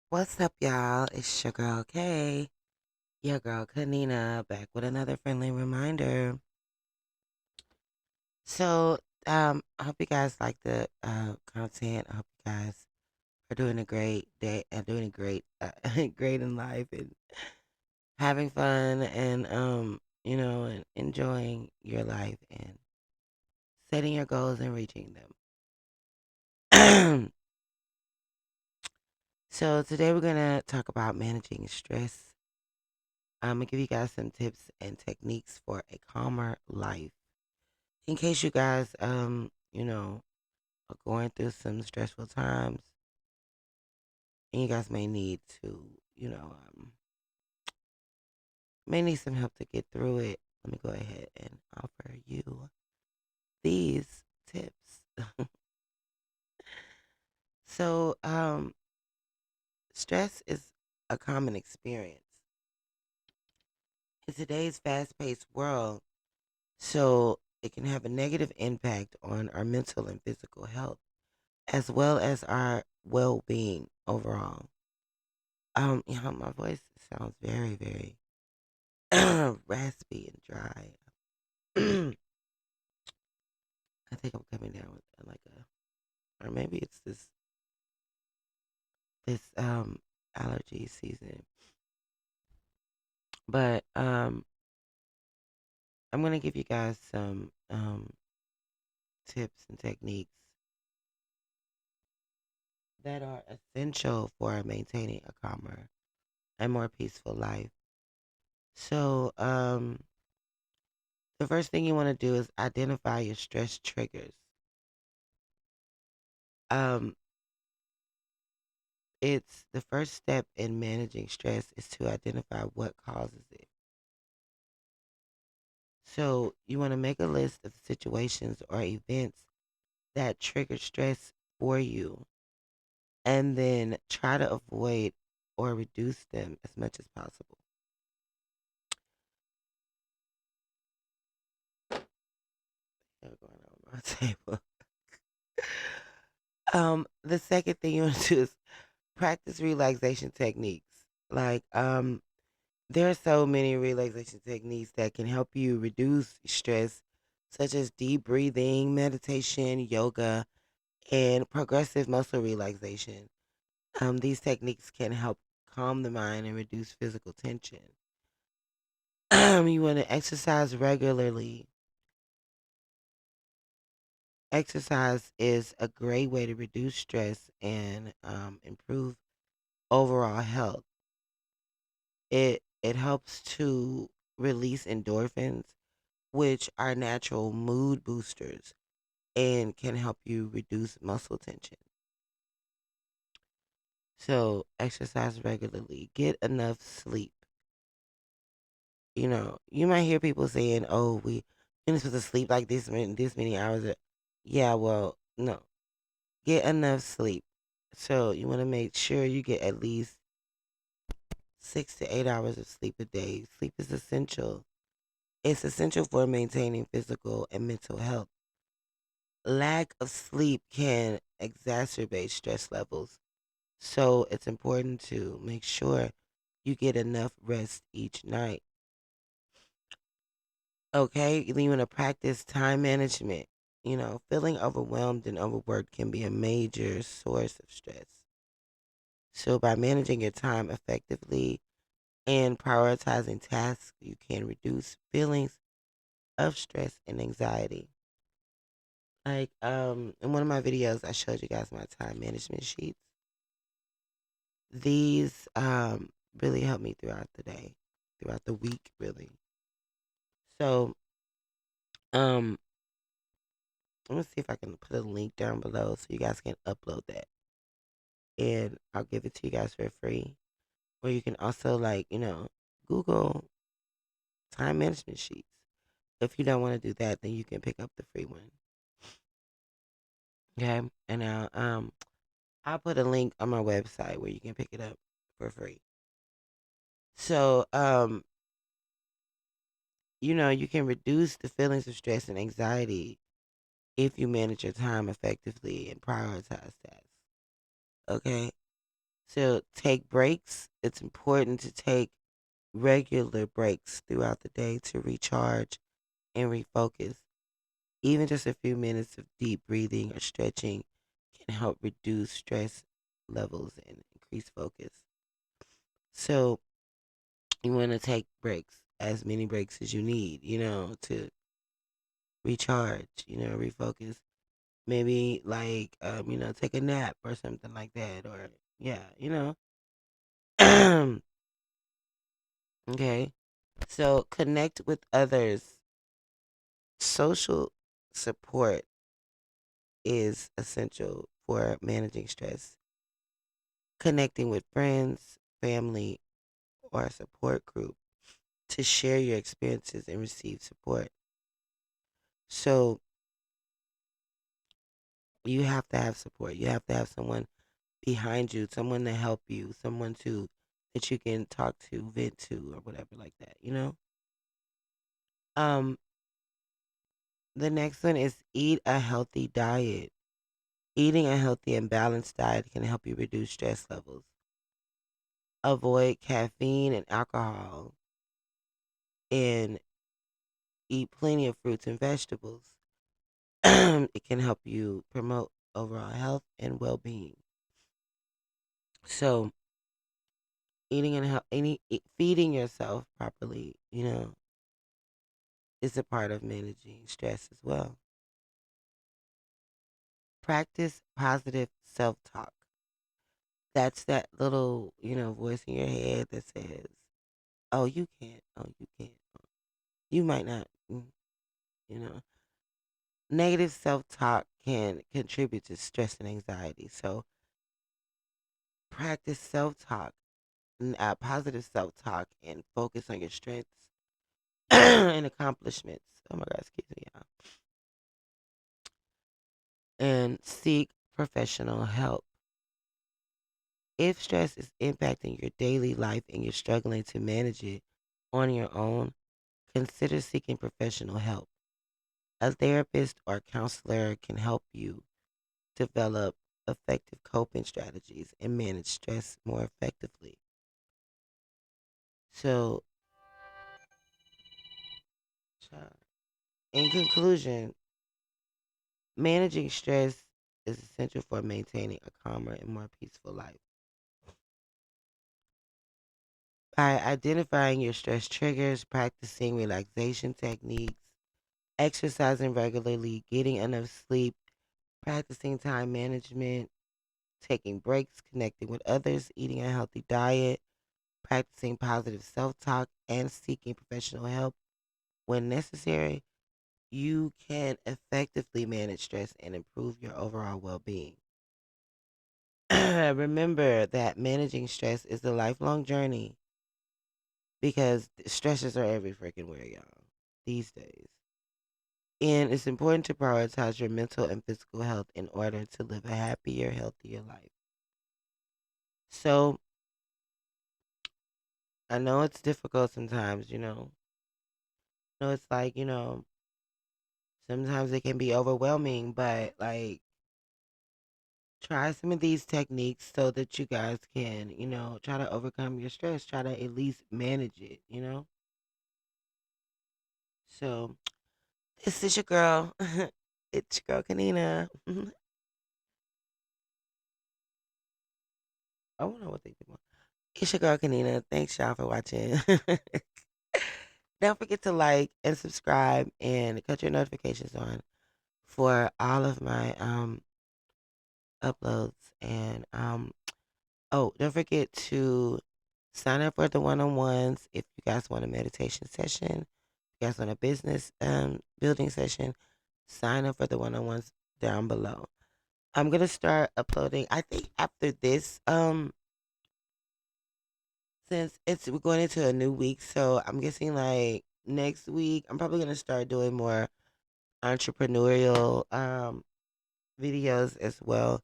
What's up, y'all? It's your girl Kay, your girl Kanina, back with another friendly reminder. So, I hope you guys like the content. I hope you guys are doing a great day and doing a great, great in life and having fun and and enjoying your life and setting your goals and reaching them. So today we're gonna talk about managing stress. I'm gonna give you guys some tips and techniques for a calmer life. In case you guys, are going through some stressful times, and you guys may need to, may need some help to get through it. Let me go ahead and offer you these tips. So, stress is a common experience in today's fast-paced world. So, it can have a negative impact on our mental and physical health, as well as our well-being overall. My voice sounds very, very raspy and dry. I think I'm coming down with like or maybe it's this allergy season. But I'm gonna give you guys some tips and techniques that are essential for maintaining a calmer and more peaceful life. So, the first thing you want to do is identify your stress triggers. Um, it's the first step in managing stress is to identify what causes it. So, you want to make a list of situations or events that trigger stress for you and then try to avoid or reduce them as much as possible. What's going on my table? The second thing you want to do is practice relaxation techniques. Like, there are so many relaxation techniques that can help you reduce stress, such as deep breathing, meditation, yoga, and progressive muscle relaxation. These techniques can help calm the mind and reduce physical tension. You want to exercise regularly. Exercise is a great way to reduce stress and improve overall health. It helps to release endorphins, which are natural mood boosters and can help you reduce muscle tension. So exercise regularly. Get enough sleep. You might hear people saying, "Oh, you're supposed to sleep like this many hours." Yeah, well, no. Get enough sleep. So you want to make sure you get at least 6 to 8 hours of sleep a day. Sleep is essential. It's essential for maintaining physical and mental health. Lack of sleep can exacerbate stress levels. So it's important to make sure you get enough rest each night. Okay, you want to practice time management. Feeling overwhelmed and overworked can be a major source of stress. So by managing your time effectively and prioritizing tasks, you can reduce feelings of stress and anxiety. Like in one of my videos I showed you guys my time management sheets. These really help me throughout the day, throughout the week really. So um I'm gonna see if I can put a link down below so you guys can upload that. And I'll give it to you guys for free. Or you can also Google time management sheets. If you don't want to do that, then you can pick up the free one. Okay. And I'll put a link on my website where you can pick it up for free. So you can reduce the feelings of stress and anxiety if you manage your time effectively and prioritize tasks. Okay. So take breaks. It's important to take regular breaks throughout the day to recharge and refocus. Even just a few minutes of deep breathing or stretching can help reduce stress levels and increase focus. So you want to take breaks, as many breaks as you need, to recharge, refocus. Maybe like, take a nap or something like that, or yeah. Okay. So connect with others. Social support is essential for managing stress. Connecting with friends, family, or a support group to share your experiences and receive support. So you have to have support. You have to have someone behind you, someone to help you, someone to that you can talk to, vent to, or whatever like that. Um, the next one is eat a healthy diet. Eating a healthy and balanced diet can help you reduce stress levels. Avoid caffeine and alcohol and eat plenty of fruits and vegetables. It can help you promote overall health and well-being. So, feeding yourself properly, is a part of managing stress as well. Practice positive self-talk. That's that little, voice in your head that says, "Oh, you can't. Oh, you can't. You might not." You know, negative self-talk can contribute to stress and anxiety. So, practice self-talk, positive self-talk, and focus on your strengths and accomplishments. Oh my God, excuse me, y'all. And seek professional help. If stress is impacting your daily life and you're struggling to manage it on your own, consider seeking professional help. A therapist or counselor can help you develop effective coping strategies and manage stress more effectively. So, in conclusion, managing stress is essential for maintaining a calmer and more peaceful life. By identifying your stress triggers, practicing relaxation techniques, exercising regularly, getting enough sleep, practicing time management, taking breaks, connecting with others, eating a healthy diet, practicing positive self talk, and seeking professional help when necessary, you can effectively manage stress and improve your overall well being. Remember that managing stress is a lifelong journey because stresses are every freaking where, y'all, these days. And it's important to prioritize your mental and physical health in order to live a happier, healthier life. So I know it's difficult sometimes, know, it's like, sometimes it can be overwhelming, but like try some of these techniques so that you guys can, try to overcome your stress, try to at least manage it. So this is your girl. It's your girl Kanina. I don't know what they do. It's your girl Kanina. Thanks y'all for watching. Don't forget to like and subscribe and cut your notifications on for all of my uploads. And oh, don't forget to sign up for the one-on-ones if you guys want a meditation session. If you guys want a business building session, sign up for the one-on-ones down below. I'm gonna start uploading. I think after this, since we're going into a new week, so I'm guessing like next week, I'm probably gonna start doing more entrepreneurial videos as well,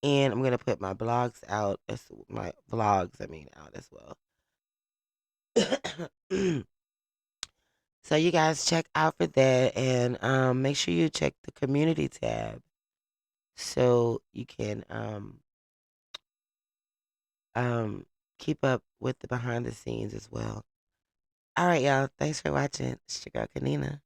and I'm gonna put my blogs out as my vlogs. I mean, out as well. So you guys check out for that, and make sure you check the community tab so you can keep up with the behind the scenes as well. All right, y'all. Thanks for watching. It's your girl, Kanina.